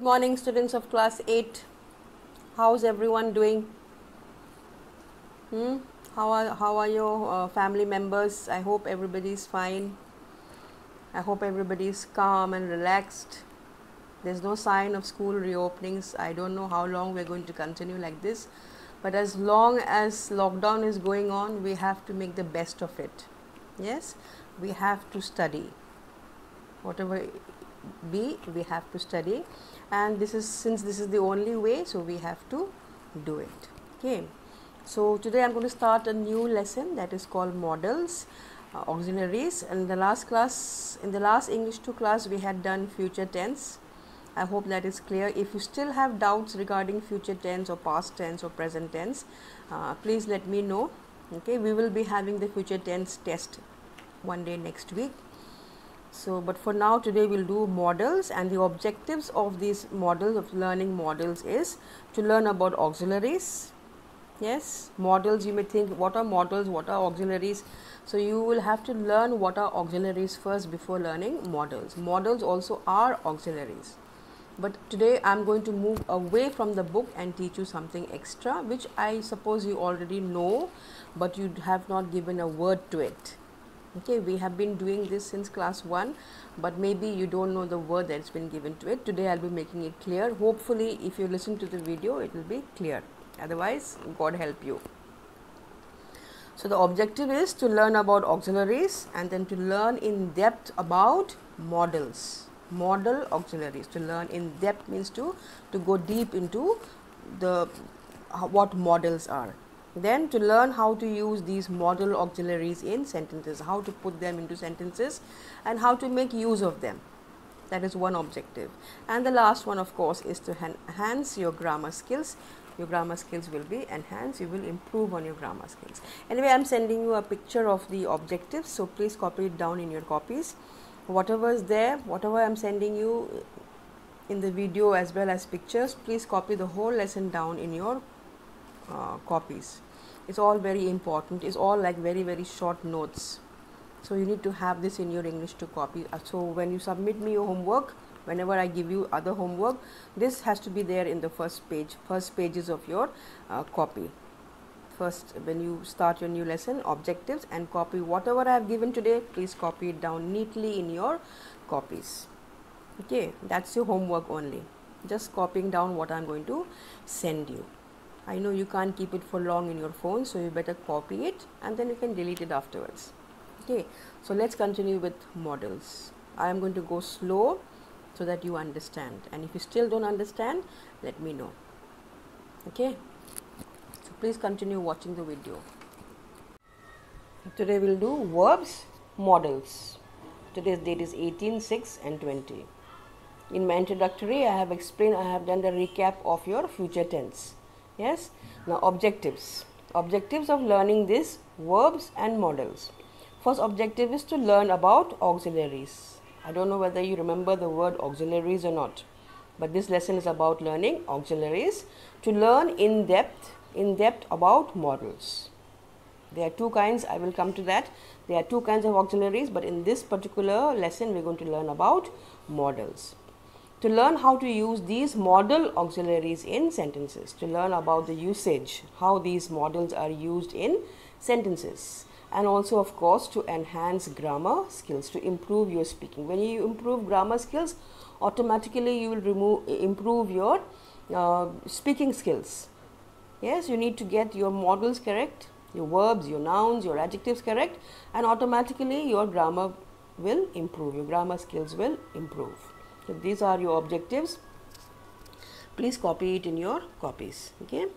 morning, students of class 8. How's everyone doing? How are your family members? I hope everybody is fine. I hope everybody is calm and relaxed. There's no sign of school reopenings. I don't know how long we're going to continue like this, but as long as lockdown is going on, we have to make the best of it. Yes, we have to study. Whatever it be, we have to study, and since this is the only way, so we have to do it. Okay, so today I'm going to start a new lesson that is called Modals, Auxiliaries. And in the last English 2 class, we had done future tense. I hope that is clear. If you still have doubts regarding future tense or past tense or present tense, please let me know. Okay, we will be having the future tense test one day next week. So, but for now, today we'll do modals, and the objectives of these models, of learning modals, is to learn about auxiliaries. Yes, modals, you may think, what are modals, what are auxiliaries? So you will have to learn what are auxiliaries first before learning modals. Modals also are auxiliaries. But today I'm going to move away from the book and teach you something extra, which I suppose you already know, but you have not given a word to it. Okay, we have been doing this since class 1, but maybe you don't know the word that's been given to it. Today I'll be making it clear. Hopefully, if you listen to the video, it will be clear. Otherwise, God help you. So the objective is to learn about auxiliaries and then to learn in depth about modals. Modal auxiliaries. To learn in depth means to go deep into what modals are. Then to learn how to use these modal auxiliaries in sentences, how to put them into sentences and how to make use of them. That is one objective. And the last one, of course, is to enhance your grammar skills. Your grammar skills will be enhanced. You will improve on your grammar skills. Anyway, I am sending you a picture of the objectives, so please copy it down in your copies. Whatever is there, whatever I am sending you in the video as well as pictures, please copy the whole lesson down in your copies. It's all very important. It's all like very, very short notes. So you need to have this in your English 2 copy. So when you submit me your homework, whenever I give you other homework, this has to be there in the first pages of your copy. First, when you start your new lesson, objectives, and copy whatever I have given today, please copy it down neatly in your copies. Okay, that's your homework only. Just copying down what I'm going to send you. I know you can't keep it for long in your phone, so you better copy it and then you can delete it afterwards. Okay, so let's continue with modals. I am going to go slow so that you understand, and if you still don't understand, let me know. Okay, so please continue watching the video. Today we'll do verbs, modals. Today's date is 18, 6 and 20. In my introductory, I have explained, I have done the recap of your future tense. Yes, now objectives. Objectives of learning this verbs and modals. First objective is to learn about auxiliaries. I don't know whether you remember the word auxiliaries or not, but this lesson is about learning auxiliaries, to learn in depth about modals. There are 2 kinds, I will come to that. There are 2 kinds of auxiliaries, but in this particular lesson we are going to learn about modals. To learn how to use these modal auxiliaries in sentences, to learn about the usage, how these modals are used in sentences, and also of course to enhance grammar skills, to improve your speaking. When you improve grammar skills, automatically you will improve your speaking skills. Yes, you need to get your modals correct, your verbs, your nouns, your adjectives correct, and automatically your grammar will improve, your grammar skills will improve. So these are your objectives. Please copy it in your copies. Okay.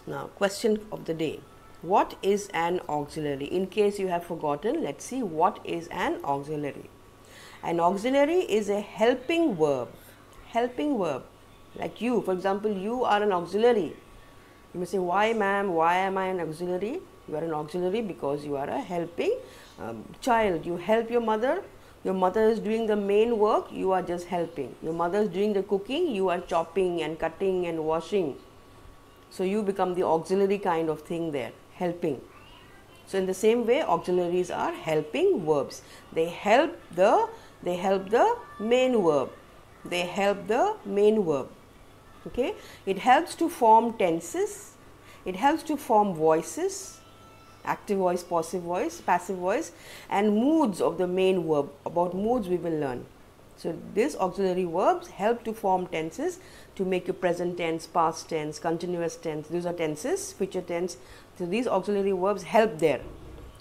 Now, question of the day. What is an auxiliary? In case you have forgotten, let's see what is an auxiliary. An auxiliary is a helping verb. Helping verb. Like you, for example, you are an auxiliary. You may say, why ma'am, why am I an auxiliary? You are an auxiliary because you are a helping child. You help your mother. Your mother is doing the main work, you are just helping. Your mother is doing the cooking, you are chopping and cutting and washing. So you become the auxiliary kind of thing there, helping. So in the same way, auxiliaries are helping verbs. They help the main verb. they help the main verb. Okay, it helps to form tenses, it helps to form voices, active voice, passive voice, and moods of the main verb. About moods we will learn. So these auxiliary verbs help to form tenses, to make your present tense, past tense, continuous tense. These are tenses, future tense. So these auxiliary verbs help there.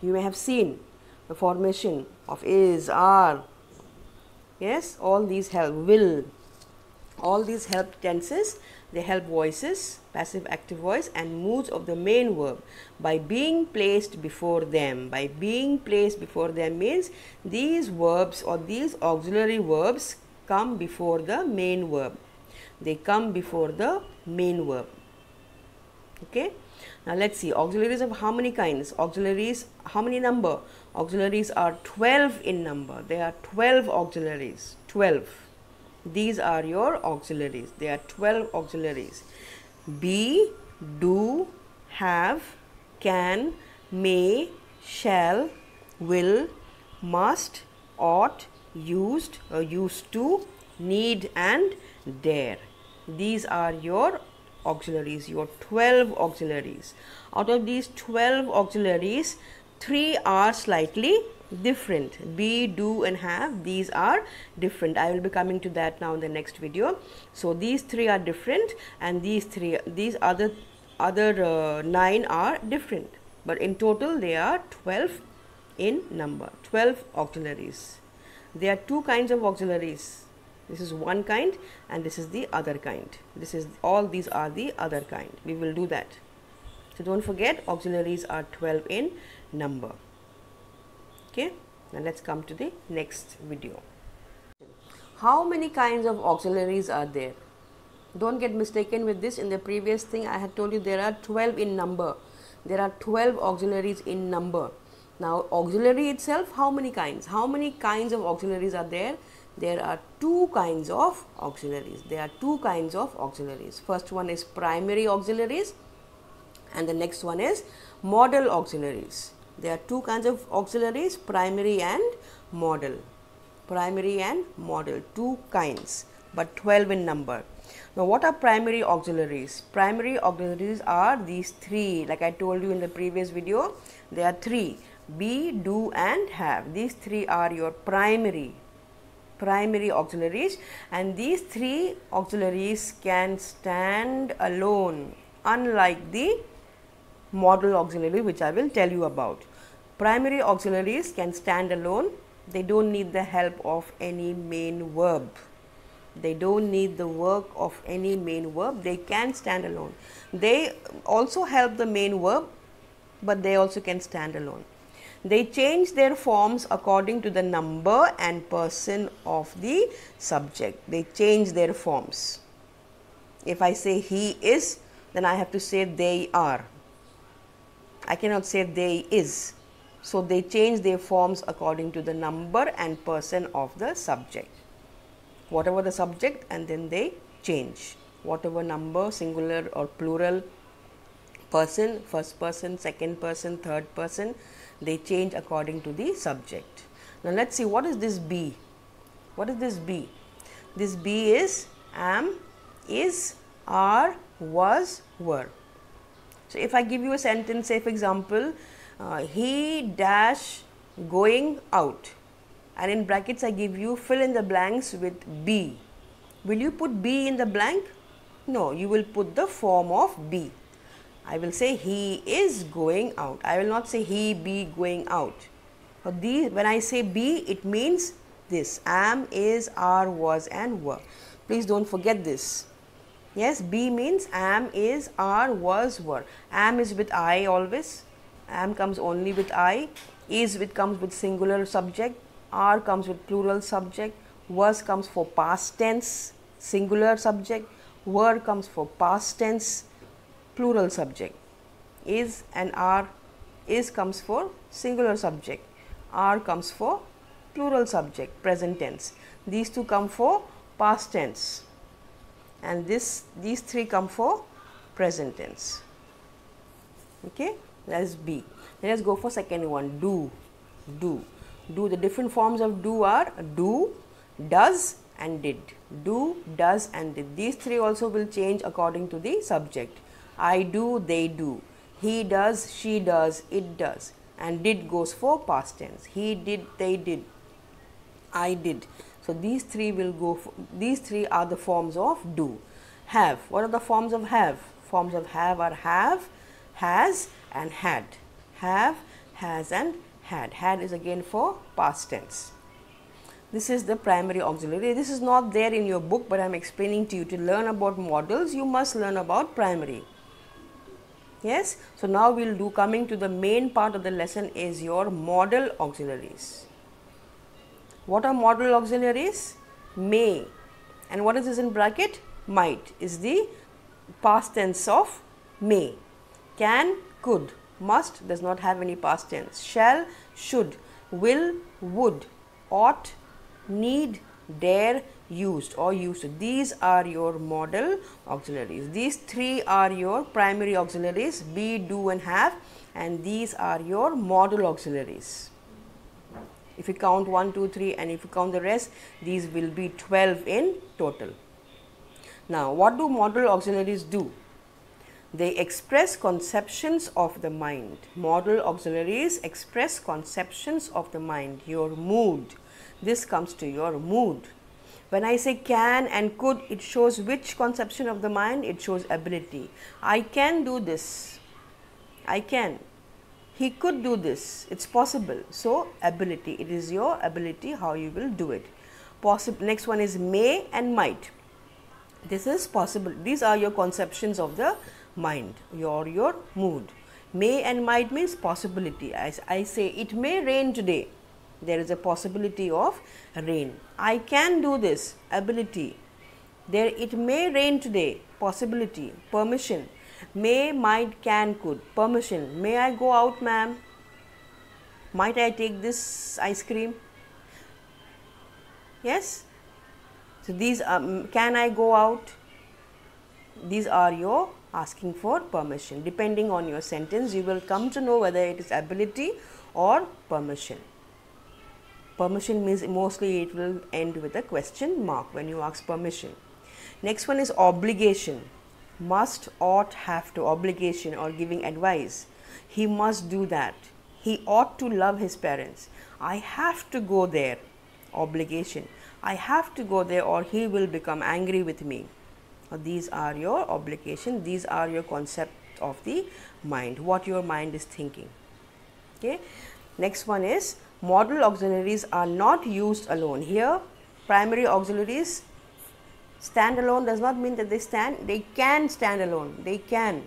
You may have seen the formation of is, are. Yes, all these help. Will. All these help tenses. They help voices, passive, active voice, and moods of the main verb by being placed before them. By being placed before them means these verbs or these auxiliary verbs come before the main verb. They come before the main verb. Okay. Now let's see, auxiliaries of how many kinds? Auxiliaries, how many number? Auxiliaries are 12 in number. There are 12 auxiliaries. 12. These are your auxiliaries. There are 12 auxiliaries. Be, do, have, can, may, shall, will, must, ought, used or used to, need and dare. These are your auxiliaries, your 12 auxiliaries. Out of these 12 auxiliaries, 3 are slightly different. Be, do and have, these are different. I will be coming to that now in the next video. So these 3 are different, and these other 9 are different, but in total they are 12 in number. 12 auxiliaries. There are 2 kinds of auxiliaries. This is one kind and this is the other kind. All these are the other kind. We will do that. So don't forget, auxiliaries are 12 in number. Okay, now let's come to the next video. How many kinds of auxiliaries are there? Don't get mistaken with this. In the previous thing I had told you there are 12 in number. There are 12 auxiliaries in number. Now auxiliary itself, how many kinds? How many kinds of auxiliaries are there? There are 2 kinds of auxiliaries. There are 2 kinds of auxiliaries. First one is primary auxiliaries and the next one is modal auxiliaries. There are 2 kinds of auxiliaries, primary and modal. Primary and modal, 2 kinds, but 12 in number. Now what are primary auxiliaries? Primary auxiliaries are these 3, like I told you in the previous video. There are 3, be, do and have. These 3 are your primary auxiliaries, and these 3 auxiliaries can stand alone, unlike the modal auxiliary, which I will tell you about. Primary auxiliaries can stand alone. They don't need the help of any main verb. They don't need the work of any main verb. They can stand alone. They also help the main verb, but they also can stand alone. They change their forms according to the number and person of the subject. They change their forms. If I say he is, then I have to say they are. I cannot say they is. So they change their forms according to the number and person of the subject. Whatever the subject, and then they change. Whatever number, singular or plural, person, first person, second person, third person, they change according to the subject. Now let's see, what is this be? What is this be? This be is am, is, are, was, were. So if I give you a sentence, say for example, he dash going out, and in brackets I give you fill in the blanks with be. Will you put be in the blank? No, you will put the form of be. I will say he is going out. I will not say he be going out. For these, when I say be, it means this: am, is, are, was and were. Please don't forget this. Yes, be means am, is, are, was, were. Am is with I always. Am comes only with I. Is comes with singular subject. Are comes with plural subject. Was comes for past tense, singular subject. Were comes for past tense, plural subject. Is and are, is comes for singular subject. Are comes for plural subject, present tense. These 2 come for past tense, and these 3 come for present tense. Okay, that is be. Let us go for second one, do. Do. The different forms of do are do, does and did. Do, does and did. These three also will change according to the subject. I do, they do. He does, she does, it does. And did goes for past tense. He did, they did, I did. So these three will go for, these three are the forms of do. Have. What are the forms of have? Forms of have are have, has and had. Have, has and had. Had is again for past tense. This is the primary auxiliary. This is not there in your book, but I am explaining to you. To learn about modals, you must learn about primary. Yes. So now we will do, coming to the main part of the lesson, is your modal auxiliaries. What are modal auxiliaries? May. And what is this in bracket? Might is the past tense of may. Can, could. Must does not have any past tense. Shall, should. Will, would. Ought, need, dare, used or used to. These are your modal auxiliaries. These three are your primary auxiliaries, be, do and have, and these are your modal auxiliaries. If you count 1, 2, 3 and if you count the rest, these will be 12 in total. Now, what do modal auxiliaries do? They express conceptions of the mind. Modal auxiliaries express conceptions of the mind, your mood. This comes to your mood. When I say can and could, it shows which conception of the mind? It shows ability. I can do this. I can. He could do this. It's possible. So, ability. It is your ability how you will do it. Next one is may and might. This is possible. These are your conceptions of the mind, your mood. May and might means possibility. As I say, it may rain today. There is a possibility of rain. I can do this, ability. There, it may rain today, possibility. Permission. May, might, can, could. Permission. May I go out, ma'am? Might I take this ice cream? Yes. So these are, can I go out? These are your asking for permission. Depending on your sentence, you will come to know whether it is ability or permission. Permission means mostly it will end with a question mark when you ask permission. Next one is obligation. Must, ought, have to. Obligation or giving advice. He must do that. He ought to love his parents. I have to go there. Obligation. I have to go there or he will become angry with me. These are your obligation. These are your concept of the mind, what your mind is thinking. Okay. Next one is modal auxiliaries are not used alone. Here, primary auxiliaries stand alone does not mean that they stand. They can stand alone. They can.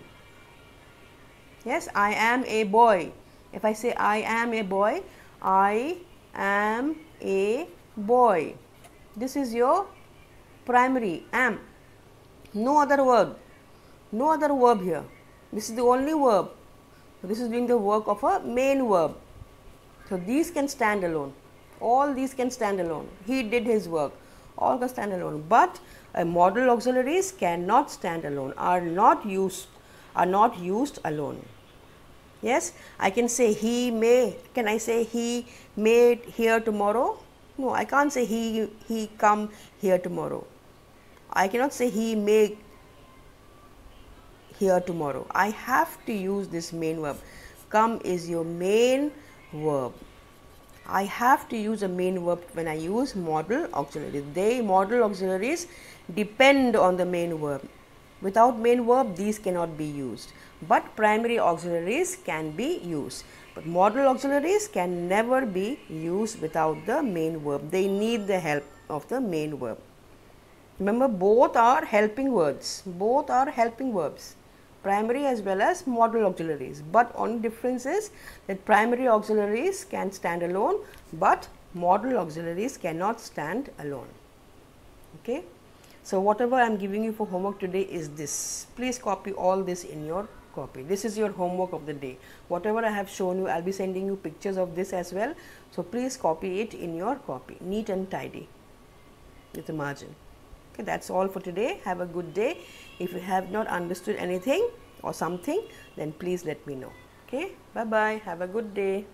Yes, I am a boy. If I say I am a boy, I am a boy. This is your primary, am. No other verb. No other verb here. This is the only verb. This is doing the work of a main verb. So these can stand alone. All these can stand alone. He did his work. All can stand alone. But modal auxiliaries cannot stand alone. Are not used alone. Yes, I can say he may. Can I say he may here tomorrow? No, I can't say he come here tomorrow. I cannot say he may here tomorrow. I have to use this main verb. Come is your main verb. I have to use a main verb when I use modal auxiliaries. Modal auxiliaries depend on the main verb. Without main verb, these cannot be used. But primary auxiliaries can be used. But modal auxiliaries can never be used without the main verb. They need the help of the main verb. Remember, both are helping words. Both are helping verbs. Primary as well as modal auxiliaries. But only difference is that primary auxiliaries can stand alone, but modal auxiliaries cannot stand alone. Okay. So whatever I am giving you for homework today is this. Please copy all this in your copy. This is your homework of the day. Whatever I have shown you, I will be sending you pictures of this as well. So please copy it in your copy. Neat and tidy with a margin. Okay, that's all for today. Have a good day. If you have not understood anything or something, then please let me know. Okay, bye bye. Have a good day.